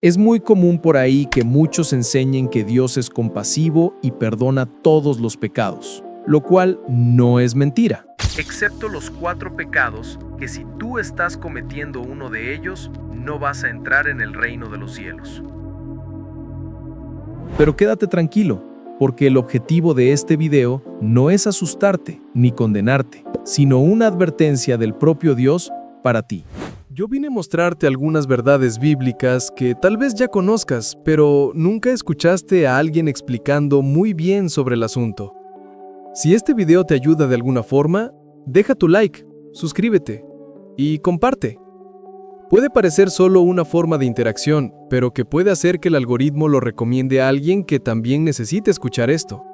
Es muy común por ahí que muchos enseñen que Dios es compasivo y perdona todos los pecados, lo cual no es mentira. Excepto los 4 pecados que si tú estás cometiendo uno de ellos, no vas a entrar en el reino de los cielos. Pero quédate tranquilo, porque el objetivo de este video no es asustarte ni condenarte, sino una advertencia del propio Dios para ti. Yo vine a mostrarte algunas verdades bíblicas que tal vez ya conozcas, pero nunca escuchaste a alguien explicando muy bien sobre el asunto. Si este video te ayuda de alguna forma, deja tu like, suscríbete y comparte. Puede parecer solo una forma de interacción, pero que puede hacer que el algoritmo lo recomiende a alguien que también necesite escuchar esto.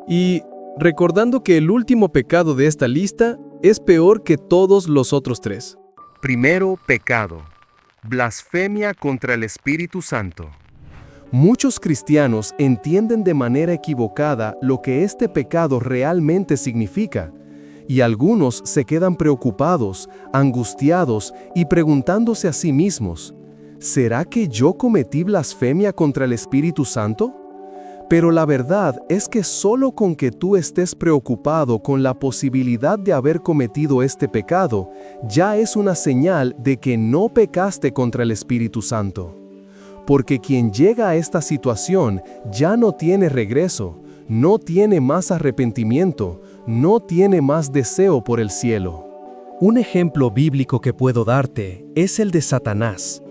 Y recordando que el último pecado de esta lista es peor que todos los otros 3. Primero pecado: blasfemia contra el Espíritu Santo. Muchos cristianos entienden de manera equivocada lo que este pecado realmente significa, y algunos se quedan preocupados, angustiados y preguntándose a sí mismos: ¿será que yo cometí blasfemia contra el Espíritu Santo? Pero la verdad es que solo con que tú estés preocupado con la posibilidad de haber cometido este pecado, ya es una señal de que no pecaste contra el Espíritu Santo. Porque quien llega a esta situación ya no tiene regreso, no tiene más arrepentimiento, no tiene más deseo por el cielo. Un ejemplo bíblico que puedo darte es el de Satanás.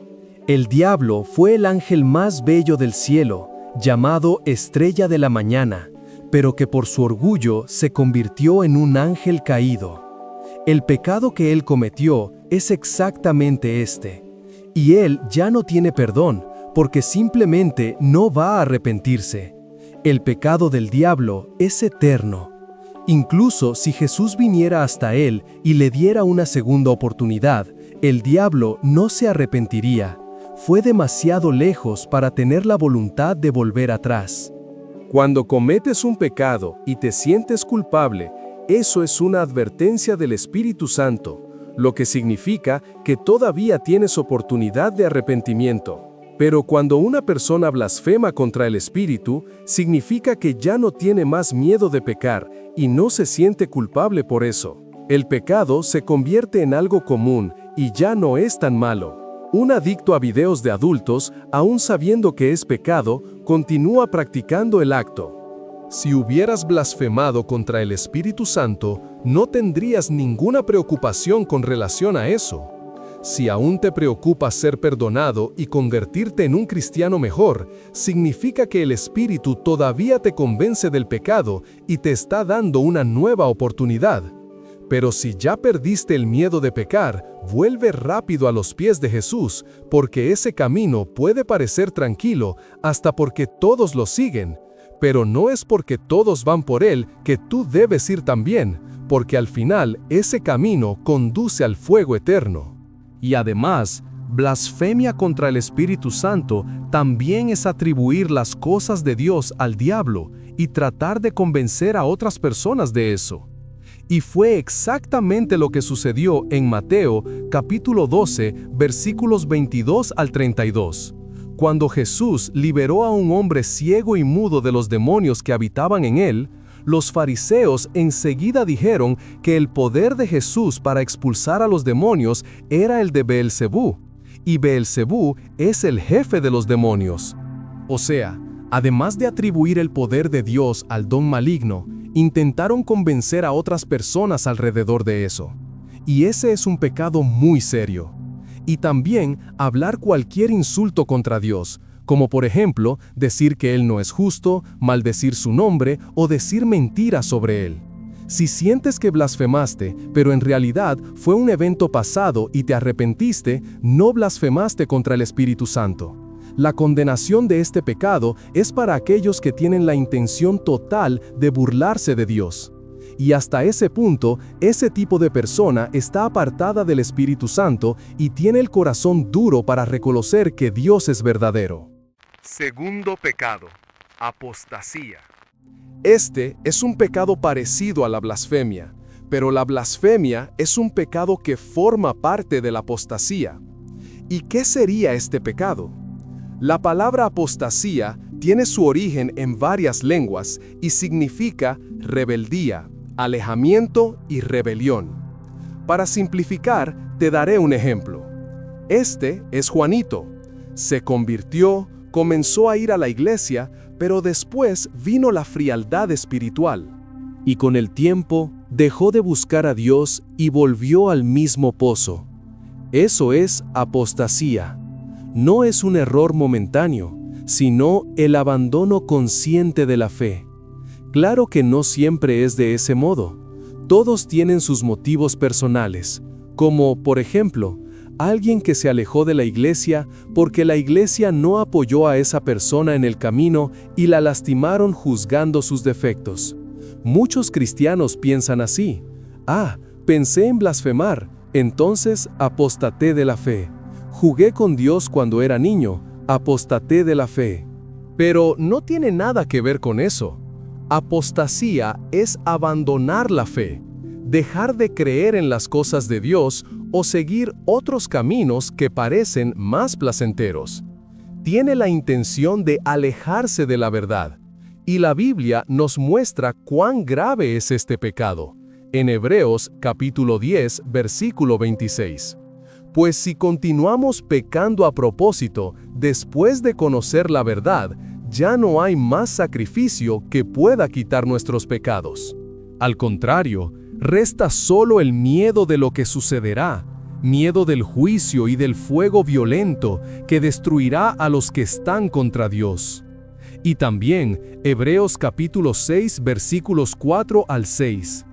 El diablo fue el ángel más bello del cielo, llamado Estrella de la Mañana, pero que por su orgullo se convirtió en un ángel caído. El pecado que él cometió es exactamente este, y él ya no tiene perdón, porque simplemente no va a arrepentirse. El pecado del diablo es eterno. Incluso si Jesús viniera hasta él y le diera una segunda oportunidad, el diablo no se arrepentiría. Fue demasiado lejos para tener la voluntad de volver atrás. Cuando cometes un pecado y te sientes culpable, eso es una advertencia del Espíritu Santo, lo que significa que todavía tienes oportunidad de arrepentimiento. Pero cuando una persona blasfema contra el Espíritu, significa que ya no tiene más miedo de pecar y no se siente culpable por eso. El pecado se convierte en algo común y ya no es tan malo. Un adicto a videos de adultos, aún sabiendo que es pecado, continúa practicando el acto. Si hubieras blasfemado contra el Espíritu Santo, no tendrías ninguna preocupación con relación a eso. Si aún te preocupa ser perdonado y convertirte en un cristiano mejor, significa que el Espíritu todavía te convence del pecado y te está dando una nueva oportunidad. Pero si ya perdiste el miedo de pecar, vuelve rápido a los pies de Jesús, porque ese camino puede parecer tranquilo hasta porque todos lo siguen. Pero no es porque todos van por él que tú debes ir también, porque al final ese camino conduce al fuego eterno. Y además, blasfemia contra el Espíritu Santo también es atribuir las cosas de Dios al diablo y tratar de convencer a otras personas de eso. Y fue exactamente lo que sucedió en Mateo, capítulo 12, versículos 22 al 32. Cuando Jesús liberó a un hombre ciego y mudo de los demonios que habitaban en él, los fariseos enseguida dijeron que el poder de Jesús para expulsar a los demonios era el de Beelzebú, y Beelzebú es el jefe de los demonios. O sea, además de atribuir el poder de Dios al don maligno, intentaron convencer a otras personas alrededor de eso. Y ese es un pecado muy serio. Y también hablar cualquier insulto contra Dios, como por ejemplo, decir que Él no es justo, maldecir su nombre o decir mentiras sobre Él. Si sientes que blasfemaste, pero en realidad fue un evento pasado y te arrepentiste, no blasfemaste contra el Espíritu Santo. La condenación de este pecado es para aquellos que tienen la intención total de burlarse de Dios. Y hasta ese punto, ese tipo de persona está apartada del Espíritu Santo y tiene el corazón duro para reconocer que Dios es verdadero. Segundo pecado: apostasía. Este es un pecado parecido a la blasfemia, pero la blasfemia es un pecado que forma parte de la apostasía. ¿Y qué sería este pecado? La palabra apostasía tiene su origen en varias lenguas y significa rebeldía, alejamiento y rebelión. Para simplificar, te daré un ejemplo. Este es Juanito. Se convirtió, comenzó a ir a la iglesia, pero después vino la frialdad espiritual. Y con el tiempo dejó de buscar a Dios y volvió al mismo pozo. Eso es apostasía. No es un error momentáneo, sino el abandono consciente de la fe. Claro que no siempre es de ese modo. Todos tienen sus motivos personales, como, por ejemplo, alguien que se alejó de la iglesia porque la iglesia no apoyó a esa persona en el camino y la lastimaron juzgando sus defectos. Muchos cristianos piensan así. Pensé en blasfemar, entonces apostaté de la fe. Jugué con Dios cuando era niño, apostaté de la fe. Pero no tiene nada que ver con eso. Apostasía es abandonar la fe, dejar de creer en las cosas de Dios o seguir otros caminos que parecen más placenteros. Tiene la intención de alejarse de la verdad. Y la Biblia nos muestra cuán grave es este pecado. En Hebreos capítulo 10, versículo 26. Pues si continuamos pecando a propósito, después de conocer la verdad, ya no hay más sacrificio que pueda quitar nuestros pecados. Al contrario, resta solo el miedo de lo que sucederá, miedo del juicio y del fuego violento que destruirá a los que están contra Dios. Y también Hebreos capítulo 6 versículos 4 al 6.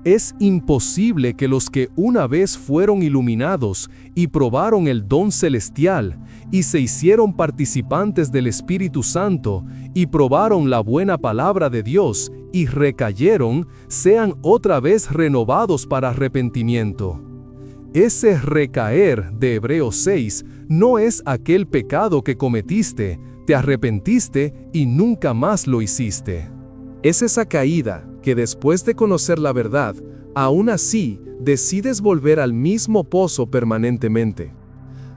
Es imposible que los que una vez fueron iluminados y probaron el don celestial y se hicieron participantes del Espíritu Santo y probaron la buena palabra de Dios y recayeron, sean otra vez renovados para arrepentimiento. Ese recaer de Hebreos 6 no es aquel pecado que cometiste, te arrepentiste y nunca más lo hiciste. Es esa caída que después de conocer la verdad, aún así decides volver al mismo pozo permanentemente.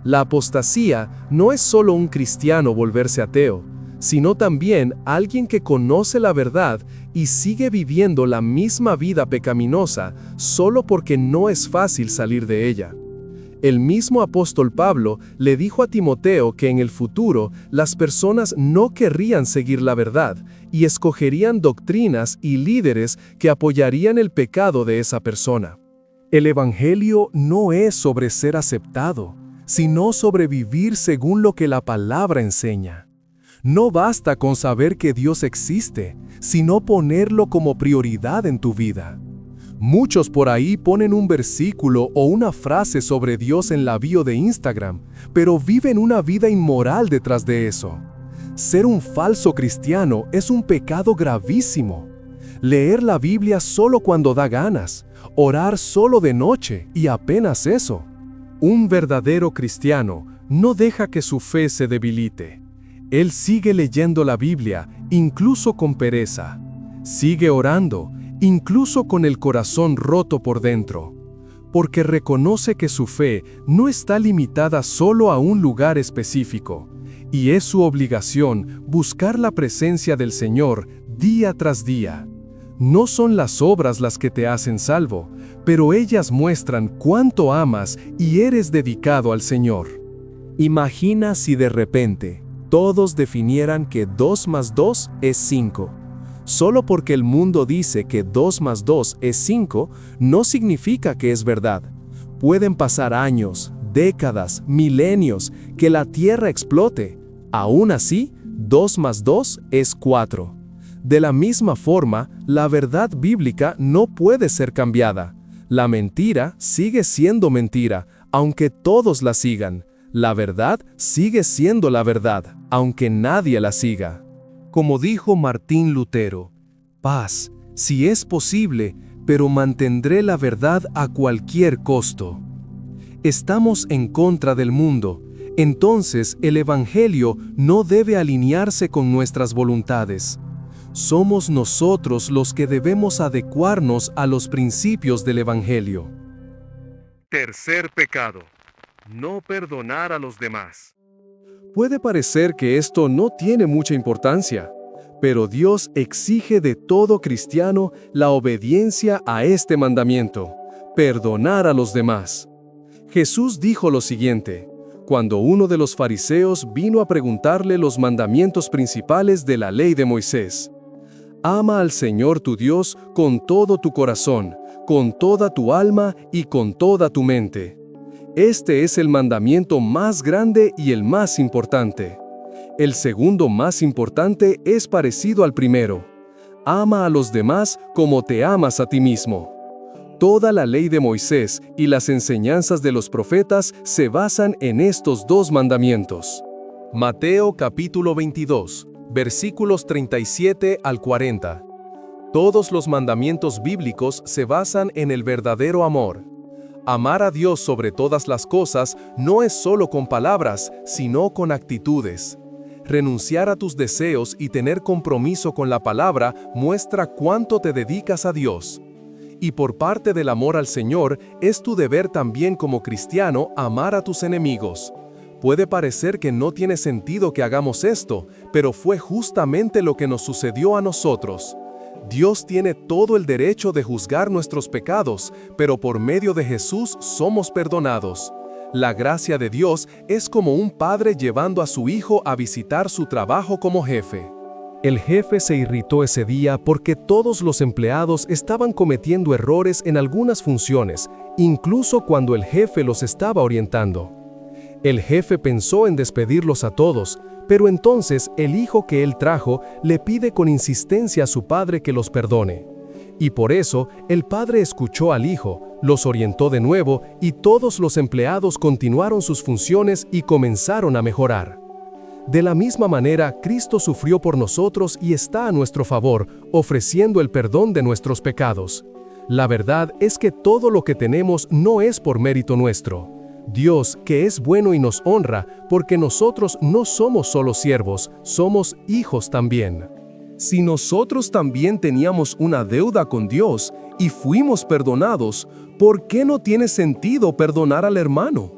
La apostasía no es solo un cristiano volverse ateo, sino también alguien que conoce la verdad y sigue viviendo la misma vida pecaminosa solo porque no es fácil salir de ella. El mismo apóstol Pablo le dijo a Timoteo que en el futuro las personas no querrían seguir la verdad y escogerían doctrinas y líderes que apoyarían el pecado de esa persona. El Evangelio no es sobre ser aceptado, sino sobre vivir según lo que la palabra enseña. No basta con saber que Dios existe, sino ponerlo como prioridad en tu vida. Muchos por ahí ponen un versículo o una frase sobre Dios en la bio de Instagram, pero viven una vida inmoral detrás de eso. Ser un falso cristiano es un pecado gravísimo. Leer la Biblia solo cuando da ganas, orar solo de noche y apenas eso. Un verdadero cristiano no deja que su fe se debilite. Él sigue leyendo la Biblia, incluso con pereza. Sigue orando, incluso con el corazón roto por dentro, porque reconoce que su fe no está limitada solo a un lugar específico, y es su obligación buscar la presencia del Señor día tras día. No son las obras las que te hacen salvo, pero ellas muestran cuánto amas y eres dedicado al Señor. Imagina si de repente todos definieran que 2 más 2 es 5. Solo porque el mundo dice que 2 más 2 es 5, no significa que es verdad. Pueden pasar años, décadas, milenios, que la Tierra explote. Aún así, 2 más 2 es 4. De la misma forma, la verdad bíblica no puede ser cambiada. La mentira sigue siendo mentira, aunque todos la sigan. La verdad sigue siendo la verdad, aunque nadie la siga. Como dijo Martín Lutero, paz, si es posible, pero mantendré la verdad a cualquier costo. Estamos en contra del mundo, entonces el Evangelio no debe alinearse con nuestras voluntades. Somos nosotros los que debemos adecuarnos a los principios del Evangelio. Tercer pecado: no perdonar a los demás. Puede parecer que esto no tiene mucha importancia, pero Dios exige de todo cristiano la obediencia a este mandamiento: perdonar a los demás. Jesús dijo lo siguiente, cuando uno de los fariseos vino a preguntarle los mandamientos principales de la ley de Moisés. Ama al Señor tu Dios con todo tu corazón, con toda tu alma y con toda tu mente. Este es el mandamiento más grande y el más importante. El segundo más importante es parecido al primero. Ama a los demás como te amas a ti mismo. Toda la ley de Moisés y las enseñanzas de los profetas se basan en estos dos mandamientos. Mateo capítulo 22, versículos 37 al 40. Todos los mandamientos bíblicos se basan en el verdadero amor. Amar a Dios sobre todas las cosas no es solo con palabras, sino con actitudes. Renunciar a tus deseos y tener compromiso con la palabra muestra cuánto te dedicas a Dios. Y por parte del amor al Señor, es tu deber también como cristiano amar a tus enemigos. Puede parecer que no tiene sentido que hagamos esto, pero fue justamente lo que nos sucedió a nosotros. Dios tiene todo el derecho de juzgar nuestros pecados, pero por medio de Jesús somos perdonados. La gracia de Dios es como un padre llevando a su hijo a visitar su trabajo como jefe. El jefe se irritó ese día porque todos los empleados estaban cometiendo errores en algunas funciones, incluso cuando el jefe los estaba orientando. El jefe pensó en despedirlos a todos, pero entonces el hijo que él trajo le pide con insistencia a su padre que los perdone. Y por eso el padre escuchó al hijo, los orientó de nuevo y todos los empleados continuaron sus funciones y comenzaron a mejorar. De la misma manera, Cristo sufrió por nosotros y está a nuestro favor, ofreciendo el perdón de nuestros pecados. La verdad es que todo lo que tenemos no es por mérito nuestro. Dios, que es bueno y nos honra, porque nosotros no somos solo siervos, somos hijos también. Si nosotros también teníamos una deuda con Dios y fuimos perdonados, ¿por qué no tiene sentido perdonar al hermano?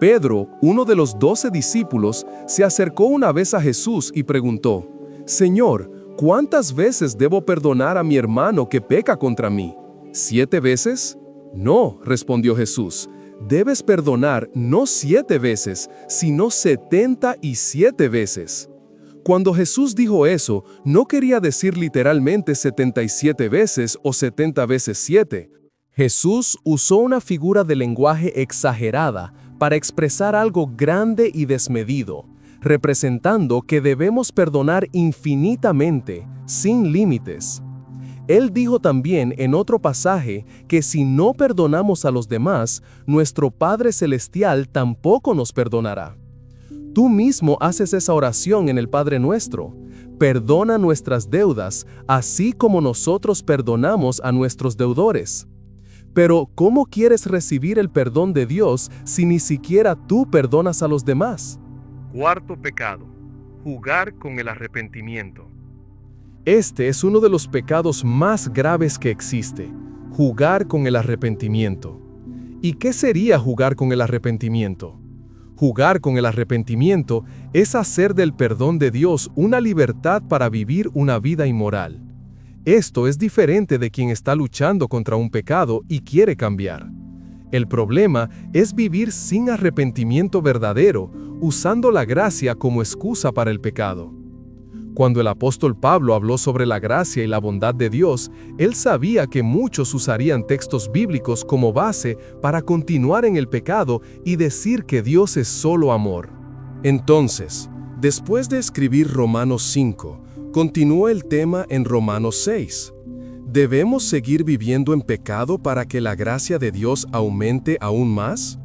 Pedro, uno de los 12 discípulos, se acercó una vez a Jesús y preguntó: «Señor, ¿cuántas veces debo perdonar a mi hermano que peca contra mí? ¿7 veces?» «No», respondió Jesús, «debes perdonar no 7 veces, sino 77 veces». Cuando Jesús dijo eso, no quería decir literalmente 77 veces o 70 veces 7. Jesús usó una figura de lenguaje exagerada para expresar algo grande y desmedido, representando que debemos perdonar infinitamente, sin límites. Él dijo también en otro pasaje que si no perdonamos a los demás, nuestro Padre Celestial tampoco nos perdonará. Tú mismo haces esa oración en el Padre Nuestro: perdona nuestras deudas, así como nosotros perdonamos a nuestros deudores. Pero, ¿cómo quieres recibir el perdón de Dios si ni siquiera tú perdonas a los demás? Cuarto pecado: jugar con el arrepentimiento. Este es uno de los pecados más graves que existe: jugar con el arrepentimiento. ¿Y qué sería jugar con el arrepentimiento? Jugar con el arrepentimiento es hacer del perdón de Dios una libertad para vivir una vida inmoral. Esto es diferente de quien está luchando contra un pecado y quiere cambiar. El problema es vivir sin arrepentimiento verdadero, usando la gracia como excusa para el pecado. Cuando el apóstol Pablo habló sobre la gracia y la bondad de Dios, él sabía que muchos usarían textos bíblicos como base para continuar en el pecado y decir que Dios es solo amor. Entonces, después de escribir Romanos 5, continúa el tema en Romanos 6. ¿Debemos seguir viviendo en pecado para que la gracia de Dios aumente aún más?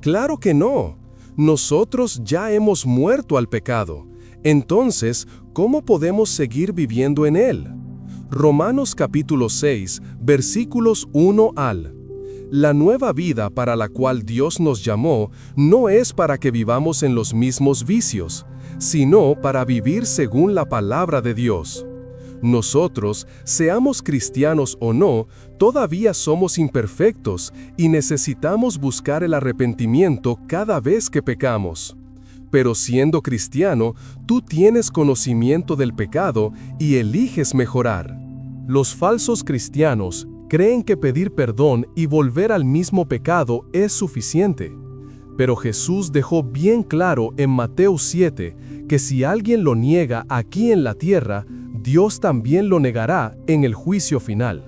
Claro que no. Nosotros ya hemos muerto al pecado. Entonces, ¿cómo podemos seguir viviendo en él? Romanos capítulo 6, versículos 1 al. La nueva vida para la cual Dios nos llamó no es para que vivamos en los mismos vicios, sino para vivir según la palabra de Dios. Nosotros, seamos cristianos o no, todavía somos imperfectos y necesitamos buscar el arrepentimiento cada vez que pecamos. Pero siendo cristiano, tú tienes conocimiento del pecado y eliges mejorar. Los falsos cristianos creen que pedir perdón y volver al mismo pecado es suficiente. Pero Jesús dejó bien claro en Mateo 7 que si alguien lo niega aquí en la tierra, Dios también lo negará en el juicio final.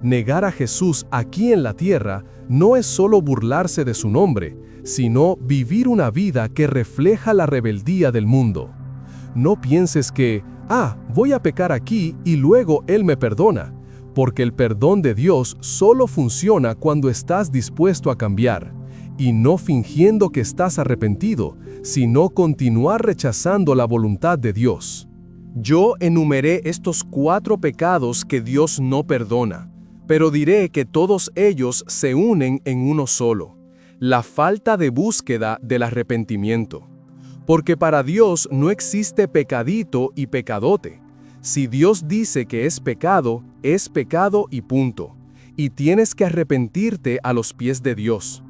Negar a Jesús aquí en la tierra no es solo burlarse de su nombre, sino vivir una vida que refleja la rebeldía del mundo. No pienses que, voy a pecar aquí y luego Él me perdona, porque el perdón de Dios solo funciona cuando estás dispuesto a cambiar, y no fingiendo que estás arrepentido, sino continuar rechazando la voluntad de Dios. Yo enumeré estos 4 pecados que Dios no perdona, pero diré que todos ellos se unen en uno solo: la falta de búsqueda del arrepentimiento. Porque para Dios no existe pecadito y pecadote. Si Dios dice que es pecado y punto. Y tienes que arrepentirte a los pies de Dios.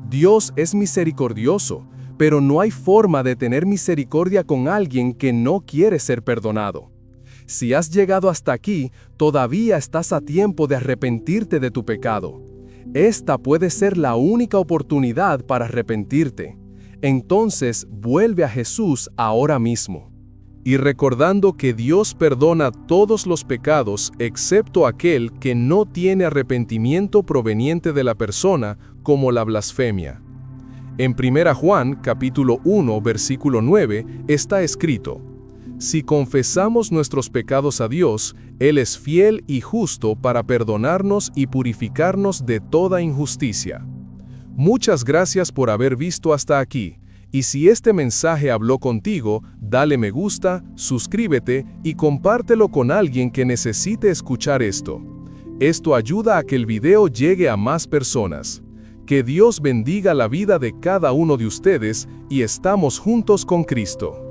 Dios es misericordioso, pero no hay forma de tener misericordia con alguien que no quiere ser perdonado. Si has llegado hasta aquí, todavía estás a tiempo de arrepentirte de tu pecado. Esta puede ser la única oportunidad para arrepentirte. Entonces, vuelve a Jesús ahora mismo. Y recordando que Dios perdona todos los pecados excepto aquel que no tiene arrepentimiento proveniente de la persona, como la blasfemia. En 1 Juan, capítulo 1, versículo 9, está escrito: Si confesamos nuestros pecados a Dios, Él es fiel y justo para perdonarnos y purificarnos de toda injusticia. Muchas gracias por haber visto hasta aquí. Y si este mensaje habló contigo, dale me gusta, suscríbete y compártelo con alguien que necesite escuchar esto. Esto ayuda a que el video llegue a más personas. Que Dios bendiga la vida de cada uno de ustedes y estamos juntos con Cristo.